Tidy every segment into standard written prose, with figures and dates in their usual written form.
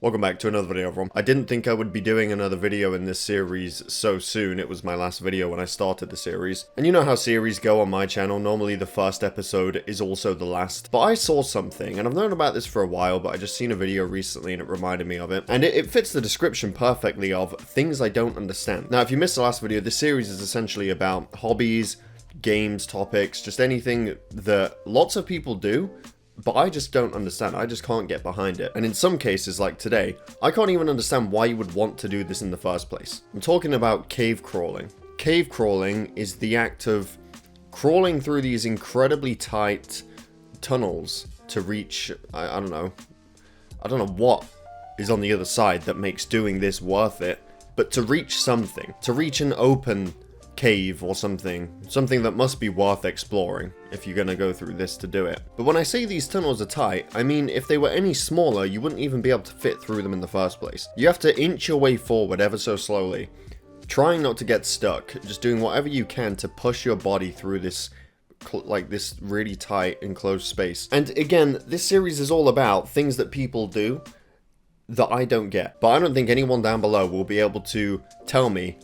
Welcome back to another video, everyone. I didn't think I would be doing another video in this series so soon. It was my last video when I started the series. And you know how series go on my channel, normally the first episode is also the last. But I saw something, and I've known about this for a while, but I just seen a video recently and it reminded me of it. And it fits the description perfectly of things I don't understand. Now, if you missed the last video, this series is essentially about hobbies, games, topics, just anything that lots of people do, but I just don't understand. I just can't get behind it. And in some cases, like today, I can't even understand why you would want to do this in the first place. I'm talking about cave crawling. Cave crawling is the act of crawling through these incredibly tight tunnels to reach, I don't know what is on the other side that makes doing this worth it, but to reach something, to reach an open cave or something that must be worth exploring if you're gonna go through this to do it. But when I say these tunnels are tight, I mean if they were any smaller, you wouldn't even be able to fit through them in the first place. You have to inch your way forward ever so slowly, trying not to get stuck, just doing whatever you can to push your body through this this really tight enclosed space. And again, this series is all about things that people do that I don't get, but I don't think anyone down below will be able to tell me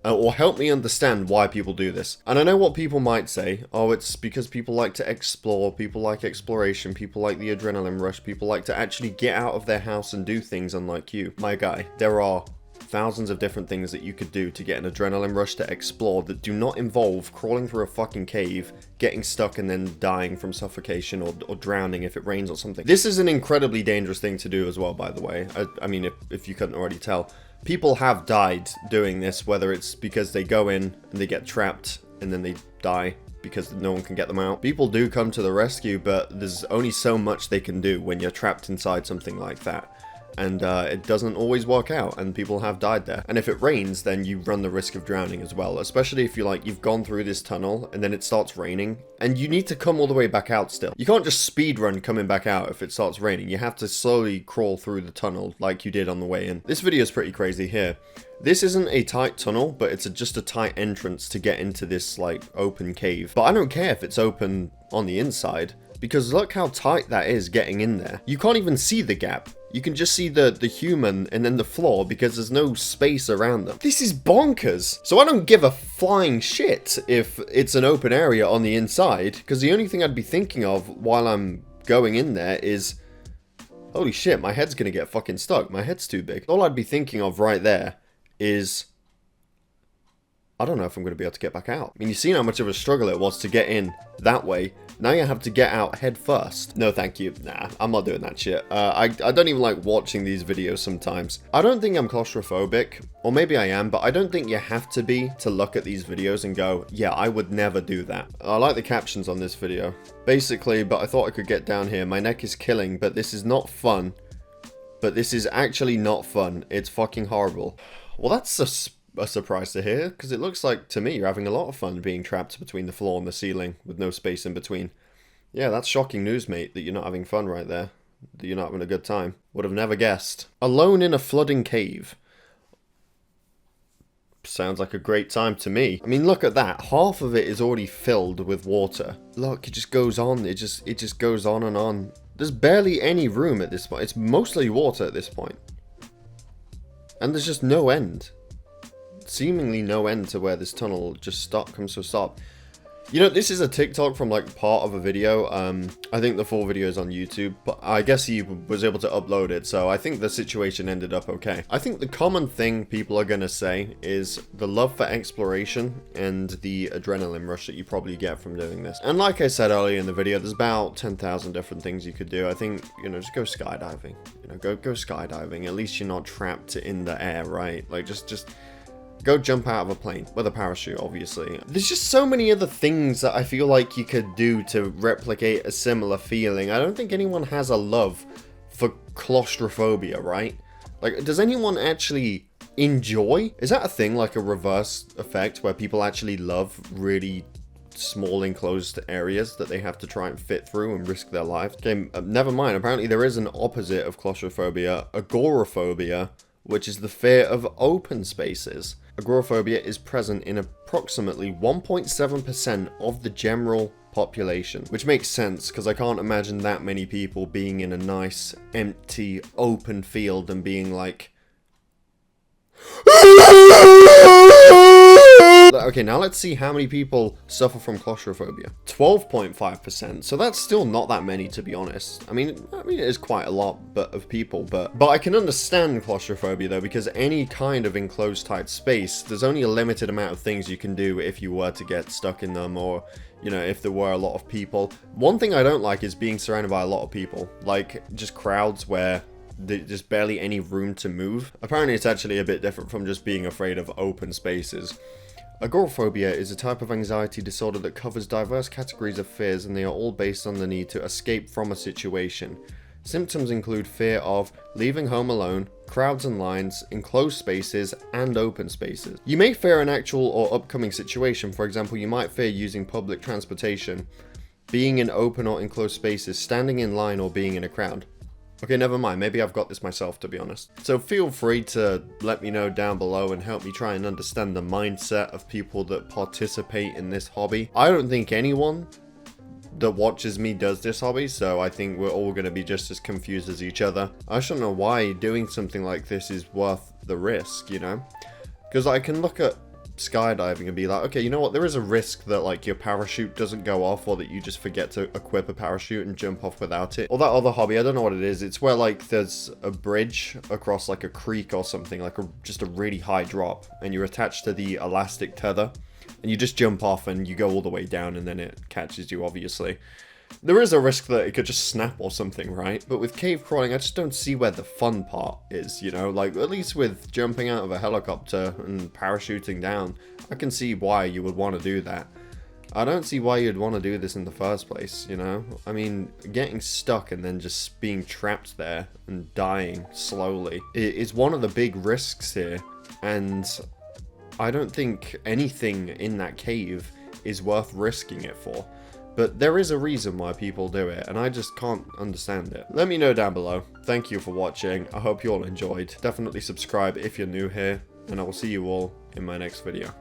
or help me understand why people do this. And I know what people might say, oh, it's because people like to explore, people like exploration, people like the adrenaline rush, people like to actually get out of their house and do things unlike you. My guy, there are thousands of different things that you could do to get an adrenaline rush to explore that do not involve crawling through a fucking cave, getting stuck and then dying from suffocation or drowning if it rains or something. This is an incredibly dangerous thing to do as well, by the way. I mean, if you couldn't already tell. People have died doing this, whether it's because they go in and they get trapped and then they die because no one can get them out. People do come to the rescue, but there's only so much they can do when you're trapped inside something like that. And it doesn't always work out, and people have died there. And if it rains, then you run the risk of drowning as well, especially if you've gone through this tunnel and then it starts raining and you need to come all the way back out still. You can't just speed run coming back out if it starts raining. You have to slowly crawl through the tunnel like you did on the way in. This video is pretty crazy here. This isn't a tight tunnel, but it's just a tight entrance to get into this open cave. But I don't care if it's open on the inside, because look how tight that is getting in there. You can't even see the gap. You can just see the human and then the floor because there's no space around them. This is bonkers. So I don't give a flying shit if it's an open area on the inside, because the only thing I'd be thinking of while I'm going in there is, holy shit, my head's gonna get fucking stuck. My head's too big. All I'd be thinking of right there is, I don't know if I'm going to be able to get back out. I mean, you've seen how much of a struggle it was to get in that way. Now you have to get out head first. No, thank you. Nah, I'm not doing that shit. I don't even like watching these videos sometimes. I don't think I'm claustrophobic, or maybe I am, but I don't think you have to be to look at these videos and go, yeah, I would never do that. I like the captions on this video. Basically, but I thought I could get down here. My neck is killing, but this is not fun. But this is actually not fun. It's fucking horrible. Well, that's a surprise to hear, because it looks like to me you're having a lot of fun being trapped between the floor and the ceiling with no space in between. Yeah, that's shocking news, mate, that you're not having fun right there, that you're not having a good time. Would have never guessed. Alone in a flooding cave. Sounds like a great time to me. I mean, look at that. Half of it is already filled with water. Look, it just goes on. It just goes on and on. There's barely any room at this point. It's mostly water at this point. And there's just no end. Seemingly no end to where this tunnel just comes to a stop. You know, this is a TikTok from part of a video. I think the full video is on YouTube, but I guess he was able to upload it, so I think the situation ended up okay. I think the common thing people are gonna say is the love for exploration and the adrenaline rush that you probably get from doing this. And like I said earlier in the video, there's about 10,000 different things you could do. I think, just go skydiving. Go skydiving. At least you're not trapped in the air, right? Just go jump out of a plane with a parachute, obviously. There's just so many other things that I feel like you could do to replicate a similar feeling. I don't think anyone has a love for claustrophobia, right? Does anyone actually enjoy? Is that a thing, like a reverse effect, where people actually love really small enclosed areas that they have to try and fit through and risk their lives? Okay, never mind. Apparently there is an opposite of claustrophobia, agoraphobia, which is the fear of open spaces. agoraphobia is present in approximately 1.7% of the general population, which makes sense because I can't imagine that many people being in a nice, empty, open field and being like, okay, now let's see how many people suffer from claustrophobia. 12.5%, so that's still not that many, to be honest. I mean, it is quite a lot of people, but I can understand claustrophobia though, because any kind of enclosed tight space, there's only a limited amount of things you can do if you were to get stuck in them, or, you know, if there were a lot of people. One thing I don't like is being surrounded by a lot of people, like just crowds where there's just barely any room to move. Apparently it's actually a bit different from just being afraid of open spaces. Agoraphobia is a type of anxiety disorder that covers diverse categories of fears, and they are all based on the need to escape from a situation. Symptoms include fear of leaving home alone, crowds and lines, enclosed spaces, and open spaces. You may fear an actual or upcoming situation. For example, you might fear using public transportation, being in open or enclosed spaces, standing in line, or being in a crowd. Okay, never mind. Maybe I've got this myself, to be honest. So feel free to let me know down below and help me try and understand the mindset of people that participate in this hobby. I don't think anyone that watches me does this hobby, so I think we're all going to be just as confused as each other. I just don't know why doing something like this is worth the risk, you know? Because I can look at skydiving and be like, okay, you know what, there is a risk that like your parachute doesn't go off, or that you just forget to equip a parachute and jump off without it. Or that other hobby, I don't know what it is, it's where like there's a bridge across like a creek or something, like just a really high drop, and you're attached to the elastic tether and you just jump off and you go all the way down, and then it catches you, obviously. There is a risk that it could just snap or something, right? But with cave crawling, I just don't see where the fun part is, you know? Like, at least with jumping out of a helicopter and parachuting down, I can see why you would want to do that. I don't see why you'd want to do this in the first place, you know? I mean, getting stuck and then just being trapped there and dying slowly is one of the big risks here, and I don't think anything in that cave is worth risking it for. But there is a reason why people do it, and I just can't understand it. Let me know down below. Thank you for watching. I hope you all enjoyed. Definitely subscribe if you're new here, and I will see you all in my next video.